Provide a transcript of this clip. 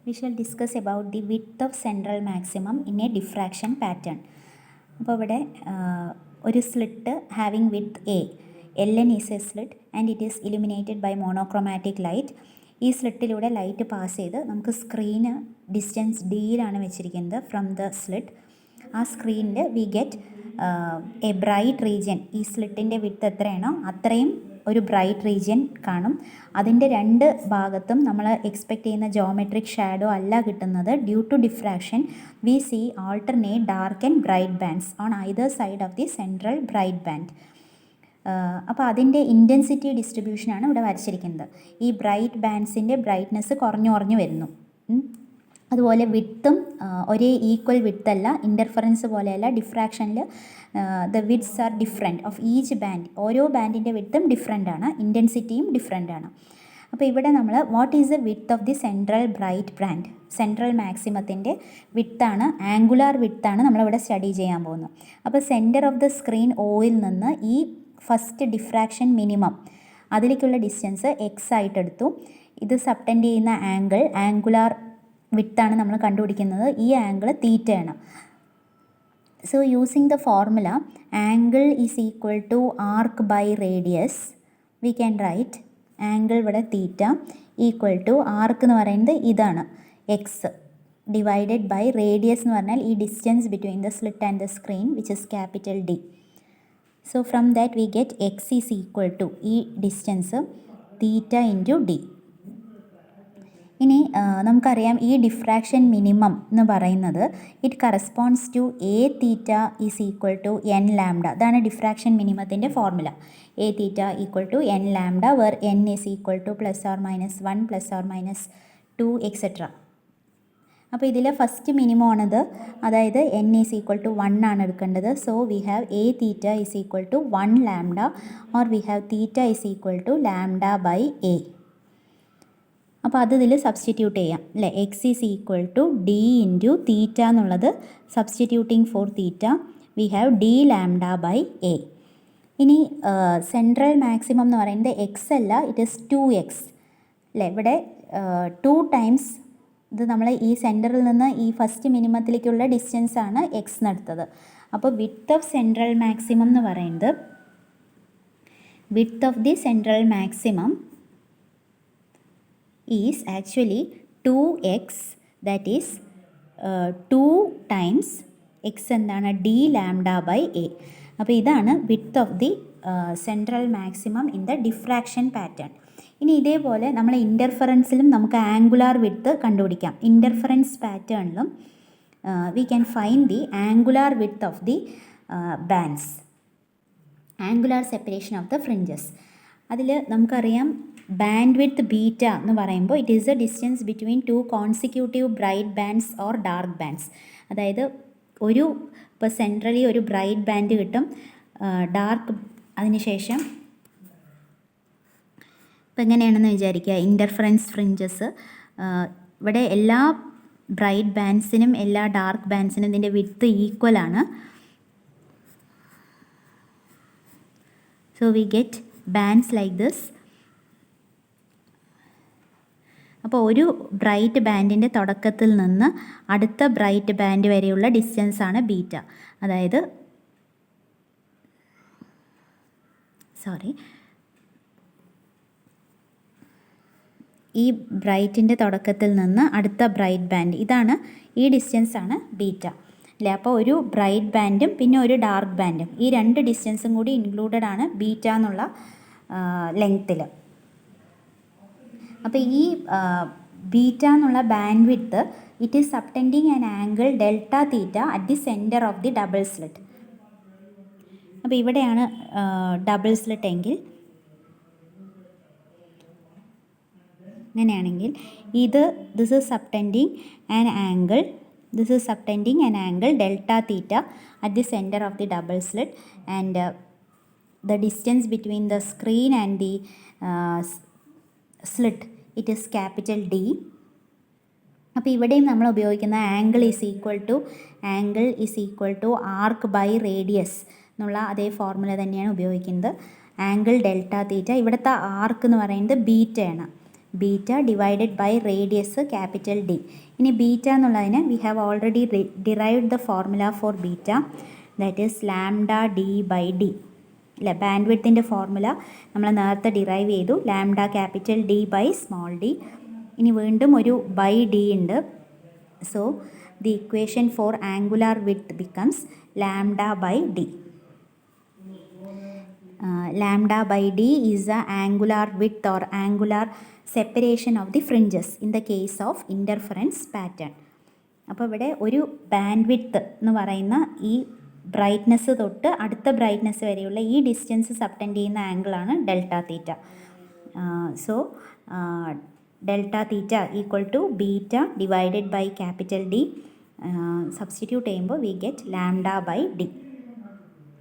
we shall discuss about the width of central maximum in a diffraction pattern. അപ്പോൾ ഇവിടെ ഒരു slit having with LN is a slit and it is illuminated by monochromatic light. ഈ സ്ലിറ്റിലൂടെ light pass ചെയ്ത് നമുക്ക് screen distance ഡിയിലാണ് വെച്ചിരിക്കുന്നത് from the slit. ആ സ്ക്രീനിൽ we get A bright region. ഈ സ്ലിറ്റിൻ്റെ വിഡ്ത്ത് എത്രയാണോ അത്രയും ഒരു ബ്രൈറ്റ് റീജിയൻ കാണും. അതിൻ്റെ രണ്ട് ഭാഗത്തും നമ്മൾ എക്സ്പെക്റ്റ് ചെയ്യുന്ന ജോമെട്രിക് ഷാഡോ അല്ല കിട്ടുന്നത്. Due to diffraction we see alternate dark and bright bands on either side of the central bright band. അപ്പോൾ അതിൻ്റെ ഇൻറ്റൻസിറ്റി ഡിസ്ട്രിബ്യൂഷനാണ് ഇവിടെ വരച്ചിരിക്കുന്നത്. ഈ ബ്രൈറ്റ് ബാൻഡ്സിൻ്റെ ബ്രൈറ്റ്നെസ് കുറഞ്ഞു വരുന്നു. അതുപോലെ വിഡ്ത്തും ഒരേ ഈക്വൽ വിഡ്ത്ത് അല്ല, ഇൻ്റർഫറൻസ് പോലെയല്ല. ഡിഫ്രാക്ഷനിൽ the widths are different of each band. ഓരോ ബാൻഡിൻ്റെ വിഡ്ത്തും ഡിഫറെൻ്റ് ആണ്, ഇൻറ്റൻസിറ്റിയും ഡിഫറെൻ്റ് ആണ്. അപ്പോൾ ഇവിടെ നമ്മൾ what is the width of the central bright band, central മാക്സിമത്തിൻ്റെ വിഡ്ത്താണ്, ആംഗുലാർ വിഡ്ത്താണ് നമ്മളിവിടെ സ്റ്റഡി ചെയ്യാൻ പോകുന്നത്. അപ്പോൾ സെൻറ്റർ ഓഫ് ദ സ്ക്രീൻ ഓയിൽ നിന്ന് ഈ ഫസ്റ്റ് ഡിഫ്രാക്ഷൻ മിനിമം അതിലേക്കുള്ള ഡിസ്റ്റൻസ് എക്സ് ആയിട്ട് എടുത്തു. ഇത് സബ്ടെൻഡ് ചെയ്യുന്ന ആംഗുലാർ വിഡ്ത്താണ് നമ്മൾ കണ്ടുപിടിക്കുന്നത്. ഈ ആംഗിൾ തീറ്റയാണ്. So using the formula angle is equal to arc by radius, we can write angle ഇവിടെ തീറ്റ ഈക്വൽ ടു ആർക്ക് എന്ന് പറയുന്നത് ഇതാണ് എക്സ് ഡിവൈഡഡ് ബൈ റേഡിയസ് എന്ന് പറഞ്ഞാൽ ഈ distance between the slit and the screen which is capital D. So from that we get x is equal to ഈ distance theta into D. ഇനി നമുക്കറിയാം ഈ ഡിഫ്രാക്ഷൻ മിനിമം എന്ന് പറയുന്നത് it corresponds to a theta is equal to n lambda. അതാണ് diffraction മിനിമത്തിൻ്റെ formula. A theta equal to n lambda where n is equal to +or-1 +or-2 etcetera. അപ്പോൾ ഇതിലെ first minimum ആണിത്, അതായത് എൻ ഈസ് ഈക്വൽ ടു 1 ആണ് എടുക്കേണ്ടത്. So we have a theta is equal to 1 lambda or we have theta is equal to lambda by a. അപ്പോൾ അത് ഇതിൽ substitute ചെയ്യാം അല്ലേ. X is equal to d into theta എന്നുള്ളത് substituting for theta we have d lambda by a. ഇനി central maximum എന്ന് പറയുന്നത് X അല്ല, ഇറ്റ് ഈസ് 2x അല്ലേ. ഇവിടെ 2 ടൈംസ് ഇത് നമ്മൾ ഈ സെൻറ്ററിൽ നിന്ന് ഈ ഫസ്റ്റ് മിനിമത്തിലേക്കുള്ള ഡിസ്റ്റൻസ് ആണ് എക്സ് എന്നെടുത്തത്. അപ്പോൾ വിഡ്ത്ത് ഓഫ് സെൻട്രൽ മാക്സിമം എന്ന് പറയുന്നത് width of the central maximum is actually 2x, that is 2 times x എന്താണ് d ലാംഡ ബൈ എ. അപ്പോൾ ഇതാണ് width of the central maximum in the diffraction pattern. ഇനി ഇതേപോലെ നമ്മൾ ഇൻ്റർഫറൻസിലും നമുക്ക് ആംഗുലാർ വിഡ്ത്ത് കണ്ടുപിടിക്കാം. ഇൻ്റർഫറൻസ് പാറ്റേണിലും we can find the angular width of the bands, angular separation of the fringes. അതിൽ നമുക്കറിയാം ബാൻഡ് വിഡ്ത്ത് ബീറ്റ എന്ന് പറയുമ്പോൾ it is a distance between 2 consecutive bright bands or dark bands. അതായത് ഇപ്പോൾ centrally ഒരു bright band കിട്ടും, dark അതിനുശേഷം ഇപ്പം എങ്ങനെയാണെന്ന് വിചാരിക്കുക, ഇൻ്റർഫറൻസ് ഫ്രിഞ്ചസ്. ഇവിടെ എല്ലാ ബ്രൈറ്റ് ബാൻഡ്സിനും എല്ലാ ഡാർക്ക് ബാൻഡ്സിനും ഇതിൻ്റെ വിഡ്ത്ത് ഈക്വൽ ആണ്. So we get bands like this. അപ്പോൾ ഒരു ബ്രൈറ്റ് ബാൻഡിൻ്റെ തുടക്കത്തിൽ നിന്ന് അടുത്ത ബ്രൈറ്റ് ബാൻഡ് വരെയുള്ള ഡിസ്റ്റൻസ് ആണ് ബീറ്റ. അതായത് ഈ ബ്രൈറ്റിൻ്റെ തുടക്കത്തിൽ നിന്ന് അടുത്ത ബ്രൈറ്റ് ബാൻഡ്, ഇതാണ് ഈ ഡിസ്റ്റൻസ് ആണ് ബീറ്റ അല്ലേ. അപ്പോൾ ഒരു ബ്രൈറ്റ് ബാൻഡും പിന്നെ ഒരു ഡാർക്ക് ബാൻഡും, ഈ രണ്ട് ഡിസ്റ്റൻസും കൂടി ഇൻക്ലൂഡഡ് ആണ് ബീറ്റ എന്നുള്ള ലെങ്ത്തിൽ. അപ്പോൾ ഈ ബീറ്റ എന്നുള്ള band width it is subtending an angle delta theta at the centre of the double slit. അപ്പോൾ ഇവിടെയാണ് ഡബിൾ സ്ലിറ്റ് എങ്കിൽ അങ്ങനെയാണെങ്കിൽ this is subtending an angle delta theta at the centre of the double slit and the distance between the screen and the slit it is capital D. അപ്പോൾ ഇവിടെയും നമ്മൾ ഉപയോഗിക്കുന്ന angle is equal to arc by radius എന്നുള്ള അതേ formula തന്നെയാണ് ഉപയോഗിക്കുന്നത്. Angle delta തീറ്റ, ഇവിടുത്തെ arc എന്ന് പറയുന്നത് ബീറ്റയാണ്. Beta divided by radius capital D. ഇനി ബീറ്റ എന്നുള്ളതിന് we have already derived the formula for beta, that is lambda D by d അല്ലേ. ബാൻഡ് വിഡ്ത്തിൻ്റെ ഫോർമുല നമ്മൾ നേരത്തെ ഡിറൈവ് ചെയ്തു, lambda capital D by small d. ഇനി വീണ്ടും ഒരു ബൈ ഡി ഉണ്ട്. So the equation for angular width becomes lambda by d. Lambda by d is the angular width or angular separation of the fringes in the case of interference pattern. അപ്പോൾ ഇവിടെ ഒരു band width എന്ന് പറയുന്ന ഈ brightness തൊട്ട് അടുത്ത brightness വരെയുള്ള ഈ ഡിസ്റ്റൻസ് സബ്ടെൻഡ് ചെയ്യുന്ന ആംഗിളാണ് delta theta. So delta theta equal to beta divided by capital D. Substitute ചെയ്യുമ്പോൾ we get lambda by D.